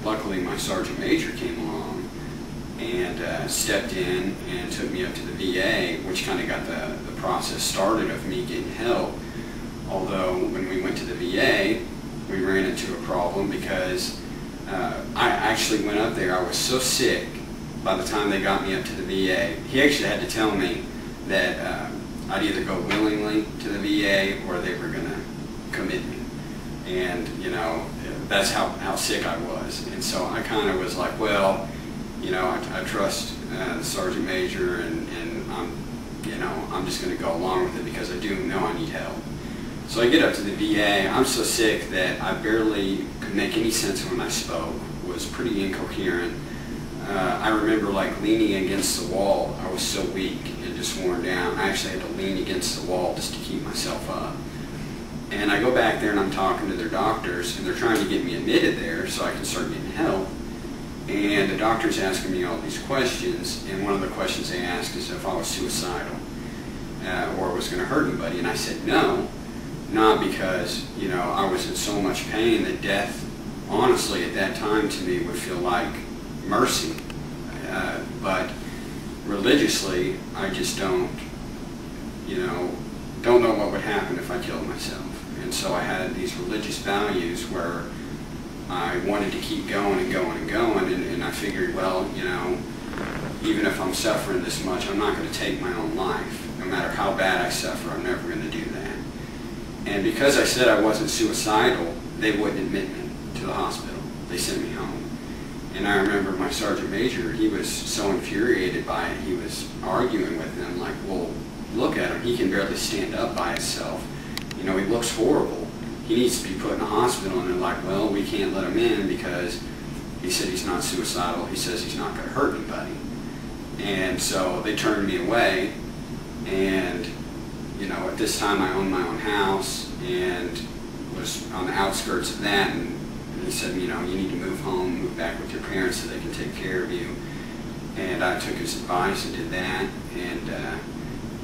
luckily my sergeant major came along and stepped in and took me up to the VA, which kind of got the process started of me getting help. Although when we went to the VA, we ran into a problem because I actually went up there. I was so sick by the time they got me up to the VA. He actually had to tell me that I'd either go willingly to the VA or they were going to commit me. And, you know, that's how sick I was. And so I kind of was like, well, you know, I trust the sergeant major, and I'm just going to go along with it because I do know I need help. So I get up to the VA. I'm so sick that I barely could make any sense when I spoke. Was pretty incoherent. I remember like leaning against the wall. I was so weak and just worn down. I actually had to lean against the wall just to keep myself up. And I go back there and I'm talking to their doctors, and they're trying to get me admitted there so I can start getting help. And the doctor's asking me all these questions, and one of the questions they asked is if I was suicidal or was going to hurt anybody. And I said no, not because, you know, I was in so much pain that death, honestly, at that time to me would feel like mercy. But religiously, I just don't know what would happen if I killed myself. And so I had these religious values where I wanted to keep going and going and going, and I figured, well, you know, even if I'm suffering this much, I'm not going to take my own life. No matter how bad I suffer, I'm never going to do that. And because I said I wasn't suicidal, they wouldn't admit me to the hospital. They sent me home. And I remember my sergeant major, he was so infuriated by it, he was arguing with them like, well, look at him, he can barely stand up by himself. You know, he looks horrible. He needs to be put in a hospital. And they're like, well, we can't let him in because he said he's not suicidal. He says he's not going to hurt anybody. And so they turned me away. And, you know, at this time I owned my own house and was on the outskirts of that. And he said, you know, you need to move home, move back with your parents so they can take care of you. And I took his advice and did that. And,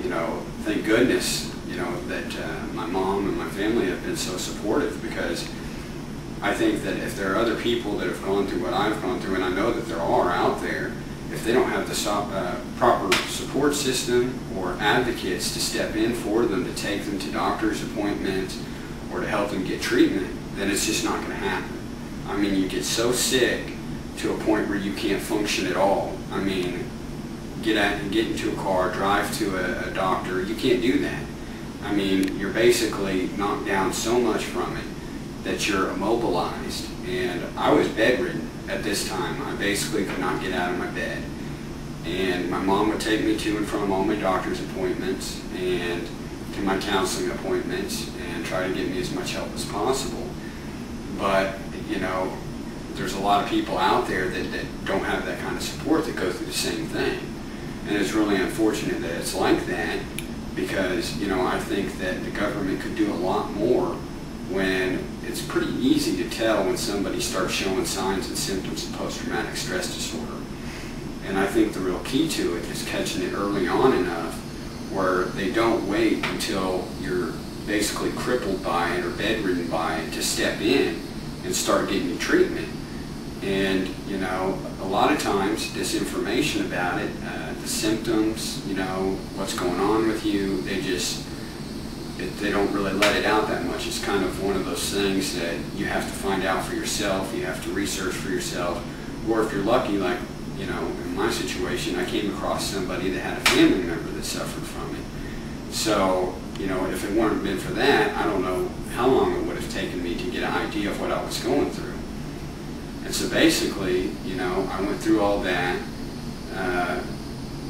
you know, thank goodness, you know, that my mom and my family have been so supportive, because I think that if there are other people that have gone through what I've gone through, and I know that there are out there, if they don't have the proper support system or advocates to step in for them, to take them to doctor's appointments or to help them get treatment, then it's just not going to happen. I mean, you get so sick to a point where you can't function at all. I mean, get into a car, drive to a doctor, you can't do that. I mean, you're basically knocked down so much from it that you're immobilized. And I was bedridden at this time. I basically could not get out of my bed. And my mom would take me to and from all my doctor's appointments and to my counseling appointments and try to get me as much help as possible. But, you know, there's a lot of people out there that don't have that kind of support that go through the same thing. And it's really unfortunate that it's like that, because, you know, I think that the government could do a lot more when it's pretty easy to tell when somebody starts showing signs and symptoms of post-traumatic stress disorder. And I think the real key to it is catching it early on enough where they don't wait until you're basically crippled by it or bedridden by it to step in and start getting you treatment. And, you know, a lot of times disinformation about it, the symptoms, you know, what's going on with you, they don't really let it out that much. It's kind of one of those things that you have to find out for yourself, you have to research for yourself, or if you're lucky, like, you know, in my situation, I came across somebody that had a family member that suffered from it. So, you know, if it weren't been for that, I don't know how long it would have taken me to get an idea of what I was going through. And so basically, you know, I went through all that,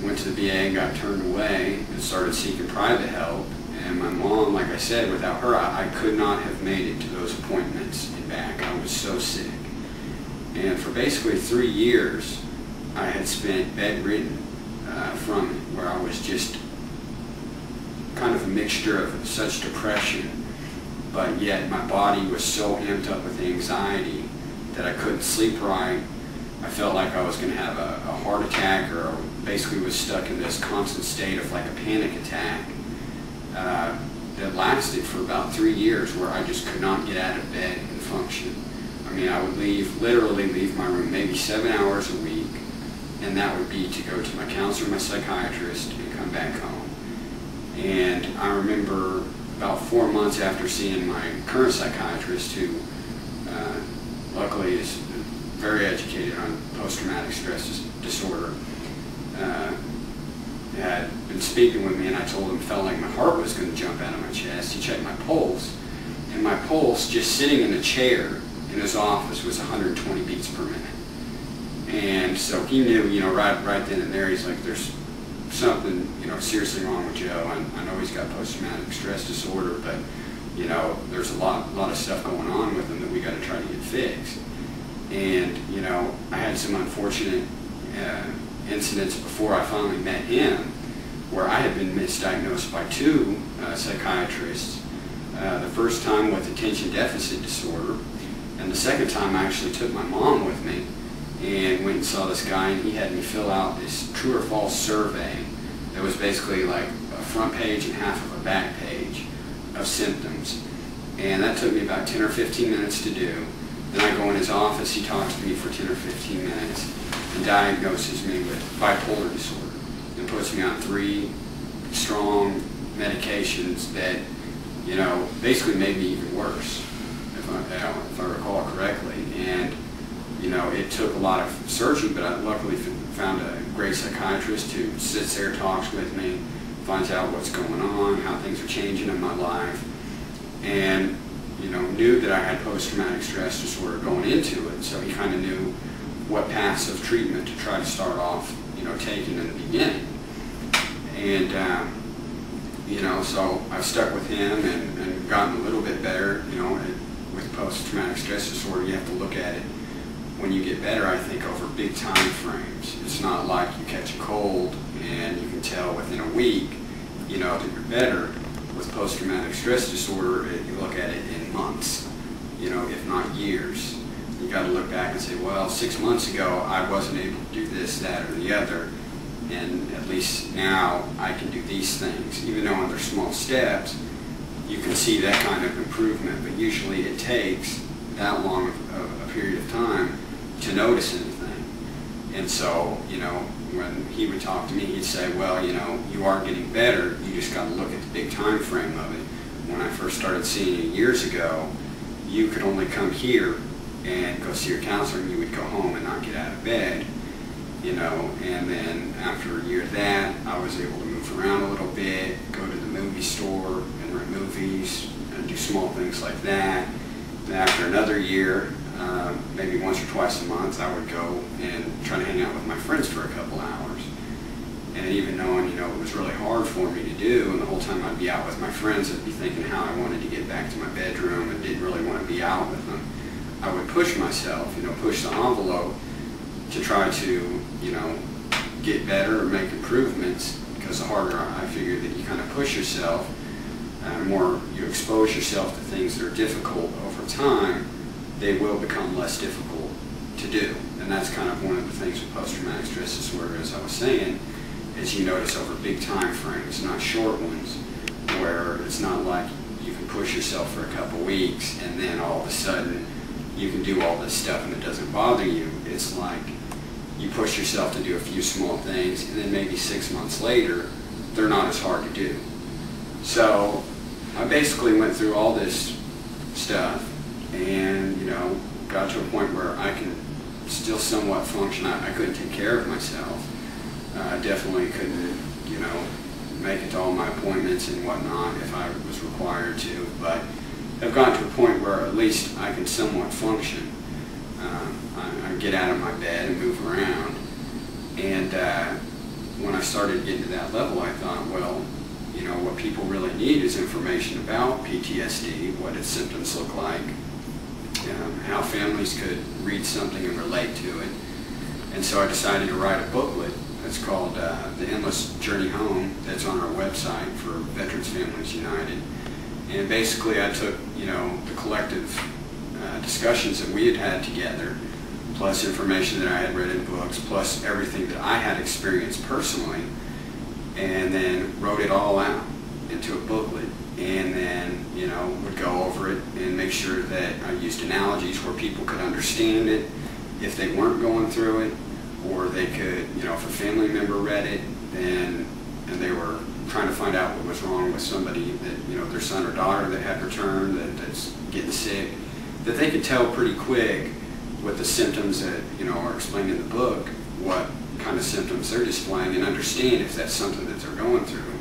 went to the VA and got turned away and started seeking private help. And my mom, like I said, without her, I could not have made it to those appointments and back. I was so sick. And for basically 3 years, I had spent bedridden from it, where I was just kind of a mixture of such depression, but yet my body was so amped up with anxiety that I couldn't sleep right. I felt like I was going to have a heart attack, or basically was stuck in this constant state of like a panic attack that lasted for about 3 years, where I just could not get out of bed and function. I mean, I would literally leave my room maybe 7 hours a week, and that would be to go to my counselor, my psychiatrist, and come back home. And I remember about 4 months after seeing my current psychiatrist, who luckily is very educated on post-traumatic stress disorder, had been speaking with me, and I told him it felt like my heart was going to jump out of my chest. He checked my pulse, and my pulse, just sitting in a chair in his office, was 120 beats per minute. And so he knew, right then and there, he's like, there's something, seriously wrong with Joe. And I know he's got post-traumatic stress disorder, but, there's a lot of stuff going on with him that we got to try to get fixed. And, I had some unfortunate incidents before I finally met him, where I had been misdiagnosed by 2 psychiatrists. The first time with attention deficit disorder, and the second time I actually took my mom with me and went and saw this guy, and he had me fill out this true or false survey that was basically like a front page and half of a back page of symptoms. And that took me about 10 or 15 minutes to do. Then I go in his office, he talks to me for 10 or 15 minutes and diagnoses me with bipolar disorder and puts me on 3 strong medications that, basically made me even worse, if I recall correctly. And, it took a lot of searching, but I luckily found a great psychiatrist who sits there, talks with me, finds out what's going on, how things are changing in my life, and, knew that I had post-traumatic stress disorder going into it, so he kind of knew what paths of treatment to try to start off, taking in the beginning. And, so I've stuck with him and gotten a little bit better. With post-traumatic stress disorder, you have to look at it when you get better, I think, over big time frames. It's not like you catch a cold and you can tell within a week, that you're better. With post-traumatic stress disorder, you look at it in months, if not years. You got to look back and say, well, 6 months ago, I wasn't able to do this, that, or the other, and at least now I can do these things. Even though they're small steps, you can see that kind of improvement, but usually it takes that long of a period of time to notice anything. And so, when he would talk to me, he'd say, well, you are getting better, you just got to look at the big time frame of it. When I first started seeing you years ago, you could only come here and go see your counselor, and you would go home and not get out of bed, and then after a year of that, I was able to move around a little bit, go to the movie store and rent movies and do small things like that. And after another year, maybe once or twice a month, I would go and try to hang out with my friends for a couple hours. And even knowing, it was really hard for me to do, and the whole time I'd be out with my friends, I'd be thinking how I wanted to get back to my bedroom and didn't really want to be out with them. I would push myself, push the envelope to try to, get better or make improvements, because the harder I figure that you kind of push yourself, the more you expose yourself to things that are difficult over time, they will become less difficult to do. And that's kind of one of the things with post-traumatic stress disorder, as I was saying, is you notice over big time frames, not short ones, where it's not like you can push yourself for a couple weeks and then all of a sudden you can do all this stuff and it doesn't bother you. It's like you push yourself to do a few small things, and then maybe 6 months later, they're not as hard to do. So I basically went through all this stuff and, got to a point where I can still somewhat function. I couldn't take care of myself. I definitely couldn't, make it to all my appointments and whatnot if I was required to, but I've gotten to a point where at least I can somewhat function. I get out of my bed and move around. And when I started getting to that level, I thought, well, what people really need is information about PTSD, what its symptoms look like, how families could read something and relate to it. And so I decided to write a booklet that's called The Endless Journey Home, that's on our website for Veterans Families United. And basically I took, the collective discussions that we had had together, plus information that I had read in books, plus everything that I had experienced personally, and then wrote it all out into a booklet. and then, you know, would go over it and make sure that I used analogies where people could understand it if they weren't going through it, or they could, you know, if a family member read it, then, and they were trying to find out what was wrong with somebody that, you know, their son or daughter that had returned, that's getting sick, that they could tell pretty quick with the symptoms that, you know, are explained in the book, what kind of symptoms they're displaying, and understand if that's something that they're going through.